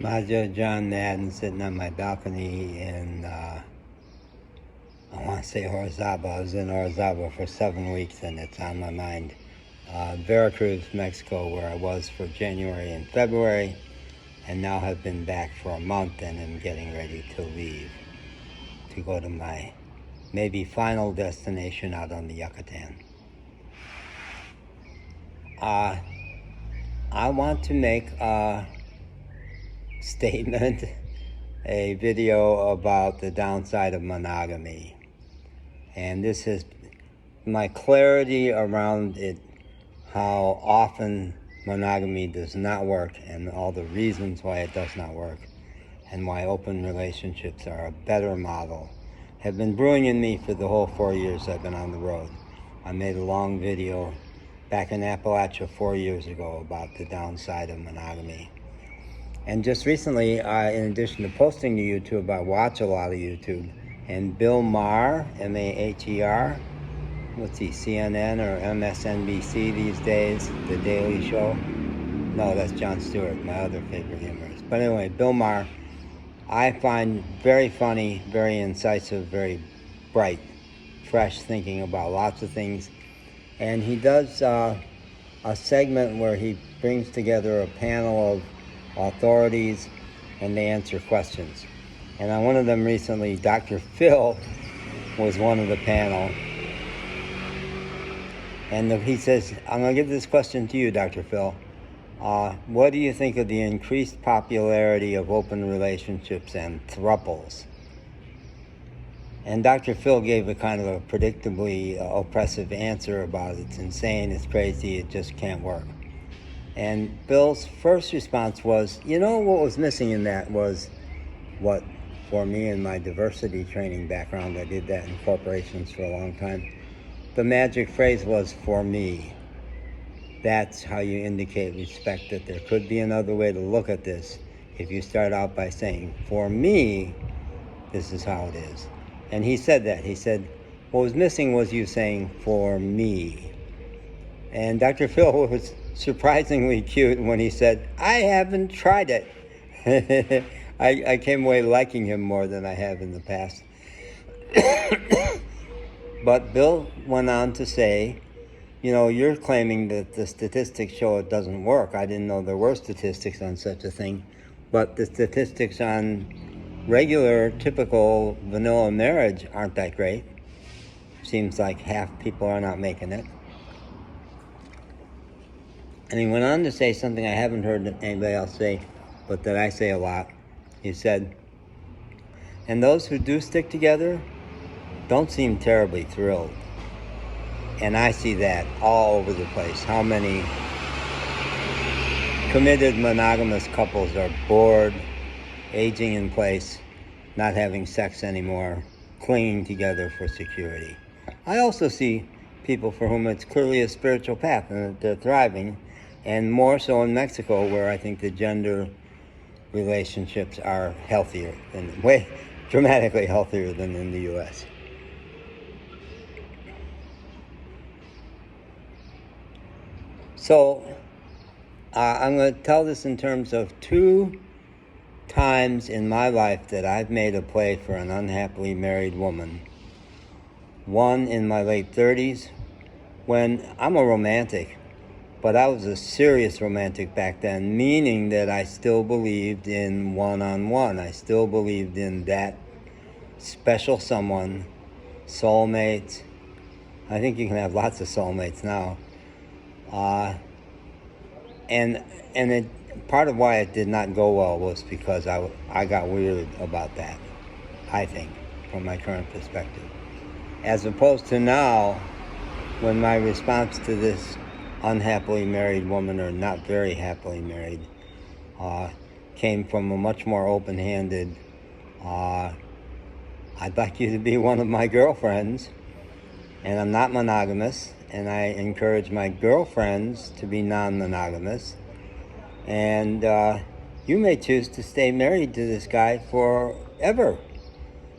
Majo John Madden sitting on my balcony in, I want to say Orizaba. I was in Orizaba for 7 weeks and it's on my mind. Veracruz, Mexico, where I was for January and February, and now have been back for a month and am getting ready to leave to go to my maybe final destination out on the Yucatan. I want to make a statement, a video about the downside of monogamy. And this is my clarity around it, how often monogamy does not work and all the reasons why it does not work and why open relationships are a better model have been brewing in me for the whole 4 years I've been on the road. I made a long video back in Appalachia 4 years ago about the downside of monogamy. And just recently, in addition to posting to YouTube, I watch a lot of YouTube. And Bill Maher, M-A-H-E-R, what's he, CNN or MSNBC these days, The Daily Show? No, that's Jon Stewart, my other favorite humorist. But anyway, Bill Maher, I find very funny, very incisive, very bright, fresh thinking about lots of things. And he does a segment where he brings together a panel of authorities and they answer questions. And on one of them recently, Dr. Phil was one of the panel. And he says, I'm going to give this question to you, Dr. Phil. What do you think of the increased popularity of open relationships and thruples? And Dr. Phil gave a kind of a predictably oppressive answer about it's insane, it's crazy, it just can't work. And Bill's first response was, you know, what was missing in that was what, for me in my diversity training background, I did that in corporations for a long time, the magic phrase was, for me. That's how you indicate respect, that there could be another way to look at this if you start out by saying, for me, this is how it is. And he said that. He said, what was missing was you saying, for me. And Dr. Phil was surprisingly cute when he said, I haven't tried it. I came away liking him more than I have in the past. But Bill went on to say, you know, you're claiming that the statistics show it doesn't work. I didn't know there were statistics on such a thing. But the statistics on regular, typical vanilla marriage aren't that great. Seems like half people are not making it. And he went on to say something I haven't heard anybody else say, but that I say a lot. He said, and those who do stick together don't seem terribly thrilled. And I see that all over the place. How many committed monogamous couples are bored, aging in place, not having sex anymore, clinging together for security. I also see people for whom it's clearly a spiritual path and that they're thriving, and more so in Mexico, where I think the gender relationships are healthier, and way dramatically healthier than in the U.S. So I'm going to tell this in terms of 2 times in my life that I've made a play for an unhappily married woman. One in my late 30s, when I'm a romantic, but I was a serious romantic back then, meaning that I still believed in one-on-one. I still believed in that special someone, soulmates. I think you can have lots of soulmates now. Part of why it did not go well was because I got weird about that, I think, from my current perspective. As opposed to now, when my response to this unhappily married woman, or not very happily married, came from a much more open-handed, I'd like you to be one of my girlfriends, and I'm not monogamous, and I encourage my girlfriends to be non-monogamous, and you may choose to stay married to this guy forever.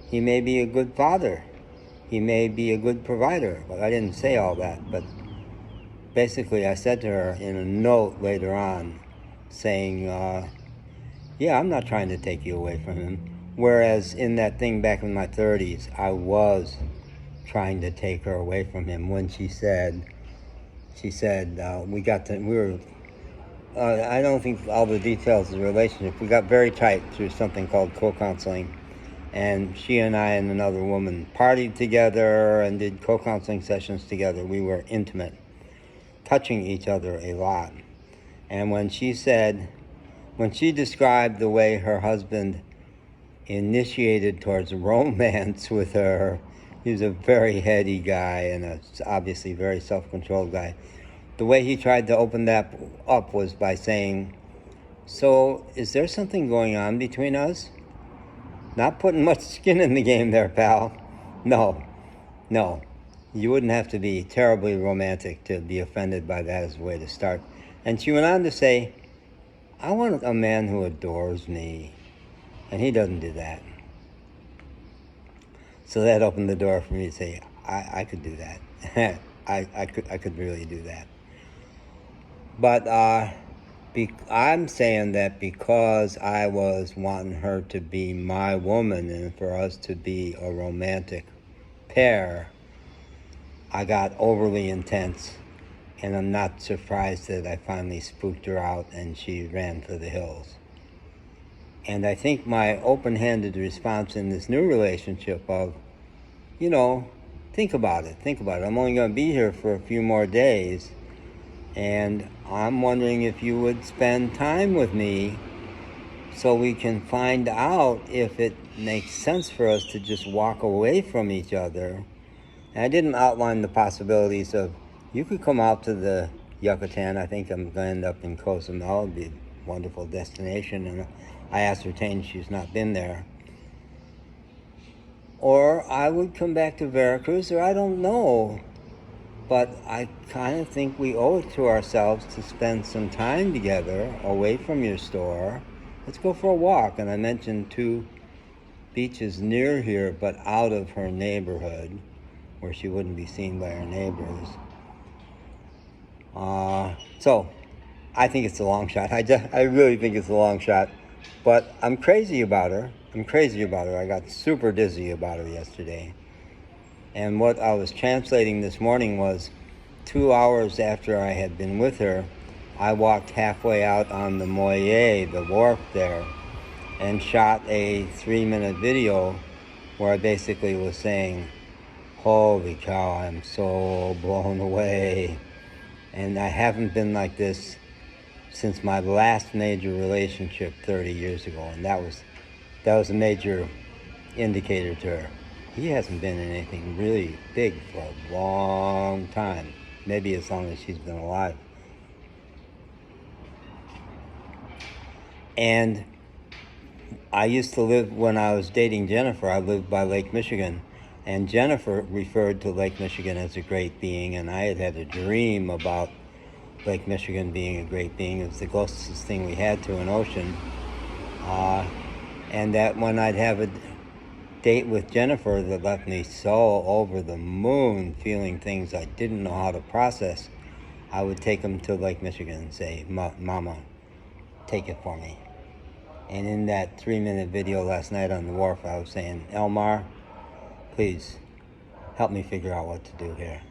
He may be a good father. He may be a good provider. But I didn't say all that, but basically I said to her in a note later on saying, yeah, I'm not trying to take you away from him. Whereas in that thing back in my 30s, I was trying to take her away from him when she said, I don't think all the details of the relationship, we got very tight through something called co-counseling. And she and I and another woman partied together and did co-counseling sessions together. We were intimate, touching each other a lot. And when she described the way her husband initiated towards romance with her, he was a very heady guy and obviously very self-controlled guy. The way he tried to open that up was by saying, so is there something going on between us? Not putting much skin in the game there, pal. No. You wouldn't have to be terribly romantic to be offended by that as a way to start. And she went on to say, I want a man who adores me. And he doesn't do that. So that opened the door for me to say, I could do that. I could really do that. But I'm saying that because I was wanting her to be my woman and for us to be a romantic pair, I got overly intense, and I'm not surprised that I finally spooked her out and she ran for the hills. And I think my open-handed response in this new relationship of, think about it. I'm only going to be here for a few more days, and I'm wondering if you would spend time with me so we can find out if it makes sense for us to just walk away from each other. And I didn't outline the possibilities of, you could come out to the Yucatan. I think I'm going to end up in Cozumel. It'd be a wonderful destination. And I ascertained she's not been there. Or I would come back to Veracruz, or I don't know. But I kind of think we owe it to ourselves to spend some time together away from your store. Let's go for a walk. And I mentioned 2 beaches near here, but out of her neighborhood, where she wouldn't be seen by her neighbors. So I think it's a long shot. I really think it's a long shot. But I'm crazy about her. I got super dizzy about her yesterday. And what I was translating this morning was 2 hours after I had been with her, I walked halfway out on the Moyer, the wharf there, and shot a 3-minute video where I basically was saying, holy cow, I'm so blown away. And I haven't been like this since my last major relationship 30 years ago. And that was a major indicator to her. He hasn't been in anything really big for a long time. Maybe as long as she's been alive. And I used to live, when I was dating Jennifer, I lived by Lake Michigan. And Jennifer referred to Lake Michigan as a great being, and I had a dream about Lake Michigan being a great being. It was the closest thing we had to an ocean. And that when I'd have a date with Jennifer that left me so over the moon, feeling things I didn't know how to process, I would take them to Lake Michigan and say, Mama, take it for me. And in that 3-minute video last night on the wharf, I was saying, Elmar, please help me figure out what to do here.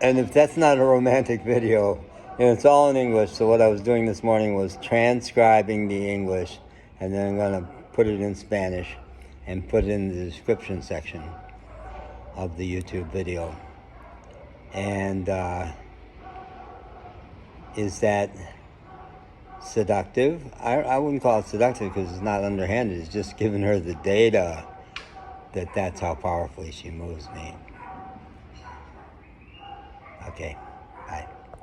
And if that's not a romantic video, and it's all in English, so what I was doing this morning was transcribing the English, and then I'm going to put it in Spanish and put it in the description section of the YouTube video. And is that seductive? I wouldn't call it seductive because it's not underhanded. It's just giving her the data that's how powerfully she moves me. Okay, bye.